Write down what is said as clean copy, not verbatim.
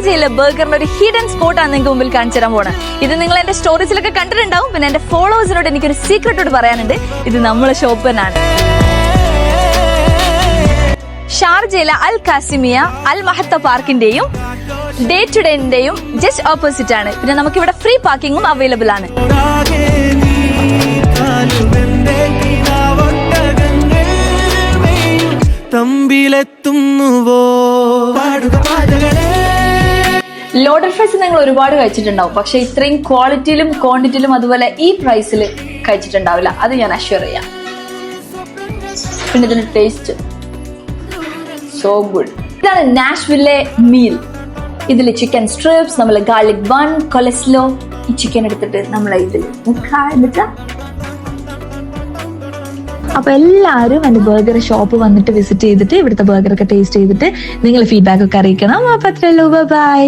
ഷാർജയിലെ ബർഗറിന്റെ ഒരു ഹിഡൻ സ്പോട്ടാണ് നിങ്ങൾക്ക് മുമ്പിൽ കാണിച്ചു തരാൻ പോണത്. ഇത് നിങ്ങൾ എന്റെ സ്റ്റോറീസിലൊക്കെ കണ്ടിട്ടുണ്ടാവും. പിന്നെ എന്റെ ഫോളോവേഴ്സിനോട് എനിക്കൊരു സീക്രട്ടോട് പറയാനുണ്ട്. ഇത് നമ്മളെ ഷോപ്പ് തന്നെയാണ്. ഷാർജയിലെ അൽ കാസിമിയ അൽ മഹത്ത പാർക്കിന്റെയും ഡേ ടു ഡേന്റെയും ജസ്റ്റ് ഓപ്പോസിറ്റ് ആണ്. പിന്നെ നമുക്ക് ഇവിടെ ഫ്രീ പാർക്കിംഗും അവൈലബിൾ ആണ്. ലോഡഡ് ഫ്രൈസ് നിങ്ങൾ ഒരുപാട് കഴിച്ചിട്ടുണ്ടാവും. പക്ഷെ ഇത്രയും ക്വാളിറ്റിയിലും ക്വാണ്ടിറ്റിയിലും അതുപോലെ ഈ പ്രൈസിൽ കഴിച്ചിട്ടുണ്ടാവില്ല. അത് ഞാൻ അഷ്യൂർ ചെയ്യാം. പിന്നെ ഇതിന്റെ ടേസ്റ്റ് സോ ഗുഡ്. ഇതാണ് നാഷ്വില്ലെ മീൽ. ഇതിൽ ചിക്കൻ സ്ട്രിപ്സ്, നമ്മളെ ഗാർലിക് ബൺ, കൊളസ്ലോ, ഈ ചിക്കൻ എടുത്തിട്ട് നമ്മളെ ഇതിൽ എന്നിട്ട്. അപ്പൊ എല്ലാവരും എന്റെ ബർഗർ ഷോപ്പ് വന്നിട്ട് വിസിറ്റ് ചെയ്തിട്ട് ഇവിടുത്തെ ബർഗർ ഒക്കെ ടേസ്റ്റ് ചെയ്തിട്ട് നിങ്ങൾ ഫീഡ്ബാക്ക് ഒക്കെ അറിയിക്കണം. അപ്പൊ അത്രയല്ലോ, ബൈ.